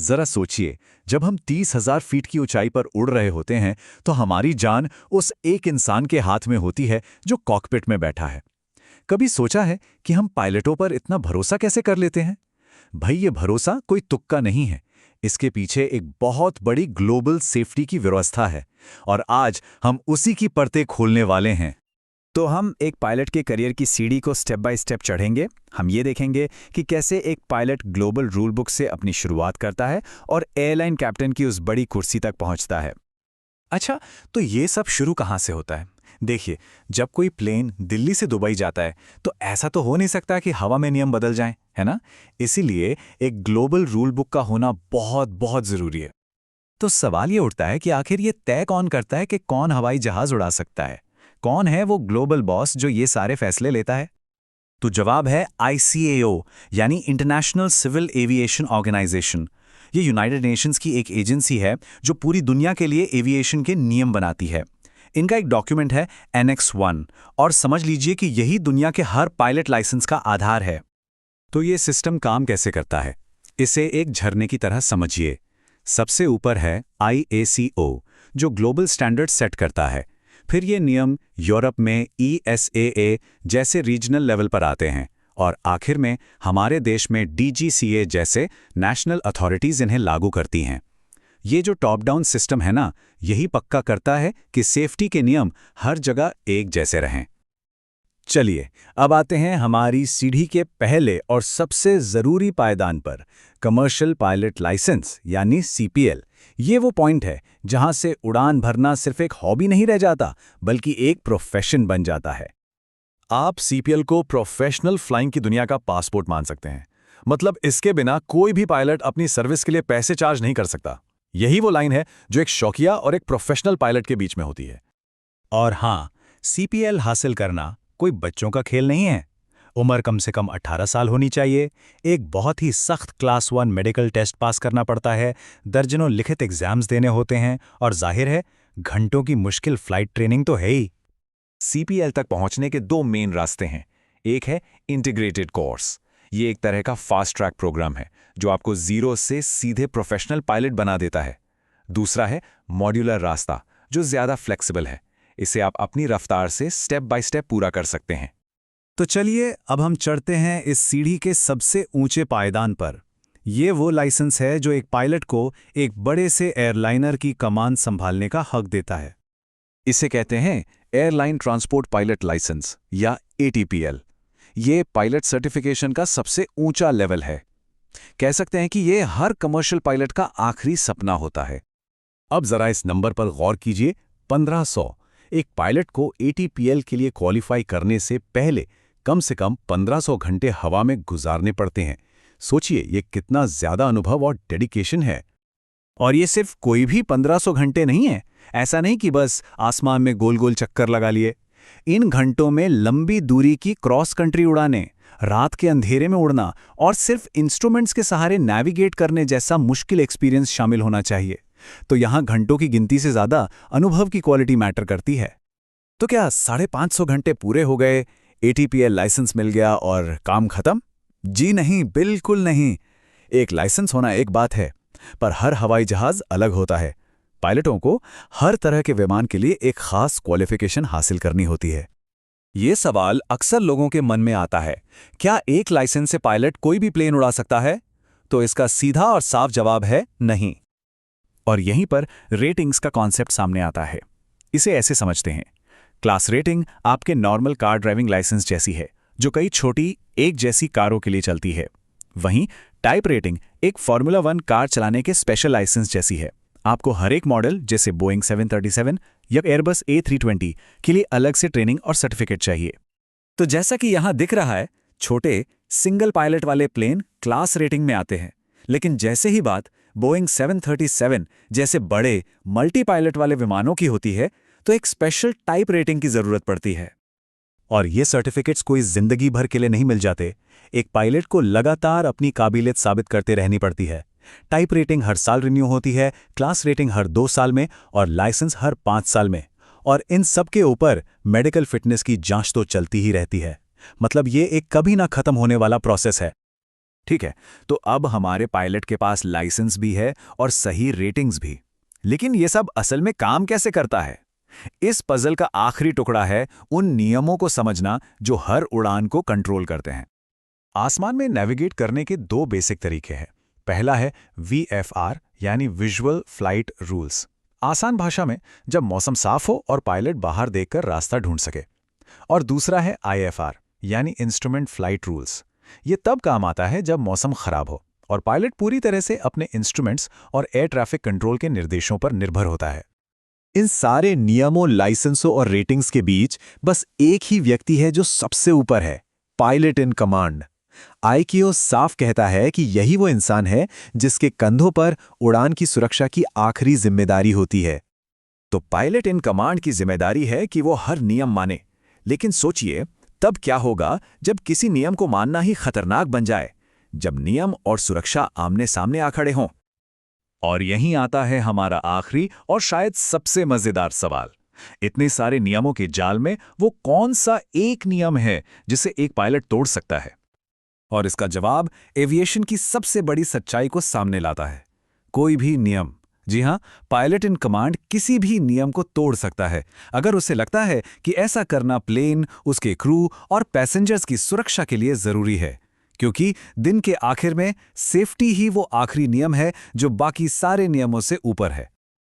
जरा सोचिए, जब हम 30,000 फीट की ऊंचाई पर उड़ रहे होते हैं तो हमारी जान उस एक इंसान के हाथ में होती है जो कॉकपिट में बैठा है। कभी सोचा है कि हम पायलटों पर इतना भरोसा कैसे कर लेते हैं? भाई, ये भरोसा कोई तुक्का नहीं है। इसके पीछे एक बहुत बड़ी ग्लोबल सेफ्टी की व्यवस्था है और आज हम उसी की परतें खोलने वाले हैं। तो हम एक पायलट के करियर की सीढ़ी को स्टेप बाय स्टेप चढ़ेंगे। हम ये देखेंगे कि कैसे एक पायलट ग्लोबल रूल बुक से अपनी शुरुआत करता है और एयरलाइन कैप्टन की उस बड़ी कुर्सी तक पहुंचता है। अच्छा, तो ये सब शुरू कहाँ से होता है? देखिए, जब कोई प्लेन दिल्ली से दुबई जाता है तो ऐसा तो हो नहीं सकता कि हवा में नियम बदल जाएं, है ना? इसीलिए एक ग्लोबल रूल बुक का होना बहुत बहुत ज़रूरी है। तो सवाल ये उठता है कि आखिर ये तय कौन करता है कि कौन हवाई जहाज उड़ा सकता है? कौन है वो ग्लोबल बॉस जो ये सारे फैसले लेता है? तो जवाब है ICAO, यानी इंटरनेशनल सिविल एविएशन ऑर्गेनाइजेशन। ये यूनाइटेड नेशंस की एक एजेंसी है जो पूरी दुनिया के लिए एविएशन के नियम बनाती है। इनका एक डॉक्यूमेंट है Annex 1 और समझ लीजिए कि यही दुनिया के हर पायलट लाइसेंस का आधार है। तो ये सिस्टम काम कैसे करता है? इसे एक झरने की तरह समझिए। सबसे ऊपर है IACO, जो ग्लोबल स्टैंडर्ड सेट करता है। फिर ये नियम यूरोप में ESAA जैसे रीजनल लेवल पर आते हैं और आखिर में हमारे देश में DGCA जैसे नेशनल अथॉरिटीज़ इन्हें लागू करती हैं। ये जो टॉप डाउन सिस्टम है ना, यही पक्का करता है कि सेफ्टी के नियम हर जगह एक जैसे रहें। चलिए, अब आते हैं हमारी सीढ़ी के पहले और सबसे ज़रूरी पायदान पर, कमर्शियल पायलट लाइसेंस यानी CPL। ये वो पॉइंट है जहां से उड़ान भरना सिर्फ एक हॉबी नहीं रह जाता, बल्कि एक प्रोफेशन बन जाता है। आप CPL को प्रोफेशनल फ्लाइंग की दुनिया का पासपोर्ट मान सकते हैं। मतलब इसके बिना कोई भी पायलट अपनी सर्विस के लिए पैसे चार्ज नहीं कर सकता। यही वो लाइन है जो एक शौकिया और एक प्रोफेशनल पायलट के बीच में होती है। और हाँ, CPL हासिल करना कोई बच्चों का खेल नहीं है। उम्र कम से कम 18 साल होनी चाहिए, एक बहुत ही सख्त क्लास 1 मेडिकल टेस्ट पास करना पड़ता है, दर्जनों लिखित एग्जाम्स देने होते हैं और जाहिर है घंटों की मुश्किल फ्लाइट ट्रेनिंग तो है ही। CPL तक पहुंचने के दो मेन रास्ते हैं। एक है इंटीग्रेटेड कोर्स। ये एक तरह का फास्ट ट्रैक प्रोग्राम है जो आपको जीरो से सीधे प्रोफेशनल पायलट बना देता है। दूसरा है मॉड्यूलर रास्ता, जो ज़्यादा फ्लेक्सिबल है। इसे आप अपनी रफ्तार से स्टेप बाय स्टेप पूरा कर सकते हैं। तो चलिए, अब हम चढ़ते हैं इस सीढ़ी के सबसे ऊंचे पायदान पर। ये वो लाइसेंस है जो एक पायलट को एक बड़े से एयरलाइनर की कमान संभालने का हक देता है। इसे कहते हैं एयरलाइन ट्रांसपोर्ट पायलट लाइसेंस या ATPL। ये पायलट सर्टिफिकेशन का सबसे ऊंचा लेवल है। कह सकते हैं कि ये हर कमर्शियल पायलट का आखिरी सपना होता है। अब जरा इस नंबर पर गौर कीजिए, 1500। एक पायलट को ATPL के लिए क्वालिफाई करने से पहले कम से कम 1500 घंटे हवा में गुजारने पड़ते हैं। सोचिए, ये कितना ज्यादा अनुभव और डेडिकेशन है। और ये सिर्फ कोई भी 1500 घंटे नहीं है। ऐसा नहीं कि बस आसमान में गोल गोल चक्कर लगा लिए। इन घंटों में लंबी दूरी की क्रॉस कंट्री उड़ाने, रात के अंधेरे में उड़ना और सिर्फ इंस्ट्रूमेंट्स के सहारे नेविगेट करने जैसा मुश्किल एक्सपीरियंस शामिल होना चाहिए। तो यहाँ घंटों की गिनती से ज्यादा अनुभव की क्वालिटी मैटर करती है। तो क्या 550 घंटे पूरे हो गए, ATPL लाइसेंस मिल गया और काम खत्म? जी नहीं, बिल्कुल नहीं। एक लाइसेंस होना एक बात है, पर हर हवाई जहाज अलग होता है। पायलटों को हर तरह के विमान के लिए एक खास क्वालिफिकेशन हासिल करनी होती है। ये सवाल अक्सर लोगों के मन में आता है, क्या एक लाइसेंस से पायलट कोई भी प्लेन उड़ा सकता है? तो इसका सीधा और साफ जवाब है नहीं। और यहीं पर रेटिंग्स का कॉन्सेप्ट सामने आता है। इसे ऐसे समझते हैं, क्लास रेटिंग आपके नॉर्मल कार ड्राइविंग लाइसेंस जैसी है, जो कई छोटी एक जैसी कारों के लिए चलती है। वहीं टाइप रेटिंग एक फॉर्मूला 1 कार चलाने के स्पेशल लाइसेंस जैसी है। आपको हर एक मॉडल, जैसे बोइंग 737 या एयरबस A320 के लिए अलग से ट्रेनिंग और सर्टिफिकेट चाहिए। तो जैसा कि यहां दिख रहा है, छोटे सिंगल पायलट वाले प्लेन क्लास रेटिंग में आते हैं, लेकिन जैसे ही बात बोइंग 737 जैसे बड़े मल्टी पायलट वाले विमानों की होती है, तो एक स्पेशल टाइप रेटिंग की जरूरत पड़ती है। और ये सर्टिफिकेट्स कोई जिंदगी भर के लिए नहीं मिल जाते। एक पायलट को लगातार अपनी काबिलियत साबित करते रहनी पड़ती है। टाइप रेटिंग हर साल रिन्यू होती है, क्लास रेटिंग हर 2 साल में और लाइसेंस हर 5 साल में। और इन सब के ऊपर मेडिकल फिटनेस की जांच तो चलती ही रहती है। मतलब ये एक कभी ना खत्म होने वाला प्रोसेस है। ठीक है, तो अब हमारे पायलट के पास लाइसेंस भी है और सही रेटिंग्स भी। लेकिन ये सब असल में काम कैसे करता है? इस पजल का आखिरी टुकड़ा है उन नियमों को समझना जो हर उड़ान को कंट्रोल करते हैं। आसमान में नेविगेट करने के दो बेसिक तरीके हैं। पहला है VFR यानी विजुअल फ्लाइट रूल्स, आसान भाषा में जब मौसम साफ हो और पायलट बाहर देखकर रास्ता ढूंढ सके। और दूसरा है IFR यानी इंस्ट्रूमेंट फ्लाइट रूल्स। ये तब काम आता है जब मौसम खराब हो और पायलट पूरी तरह से अपने इंस्ट्रूमेंट्स और एयर ट्रैफिक कंट्रोल के निर्देशों पर निर्भर होता है। इन सारे नियमों, लाइसेंसों और रेटिंग्स के बीच बस एक ही व्यक्ति है जो सबसे ऊपर है, पायलट इन कमांड। ICAO साफ कहता है कि यही वो इंसान है जिसके कंधों पर उड़ान की सुरक्षा की आखिरी जिम्मेदारी होती है। तो पायलट इन कमांड की जिम्मेदारी है कि वो हर नियम माने। लेकिन सोचिए, तब क्या होगा जब किसी नियम को मानना ही खतरनाक बन जाए, जब नियम और सुरक्षा आमने सामने आ खड़े हों। और यहीं आता है हमारा आखिरी और शायद सबसे मजेदार सवाल। इतने सारे नियमों के जाल में वो कौन सा एक नियम है जिसे एक पायलट तोड़ सकता है? और इसका जवाब एविएशन की सबसे बड़ी सच्चाई को सामने लाता है। कोई भी नियम। जी हां, पायलट इन कमांड किसी भी नियम को तोड़ सकता है अगर उसे लगता है कि ऐसा करना प्लेन, उसके क्रू और पैसेंजर्स की सुरक्षा के लिए जरूरी है। क्योंकि दिन के आखिर में सेफ्टी ही वो आखिरी नियम है जो बाकी सारे नियमों से ऊपर है।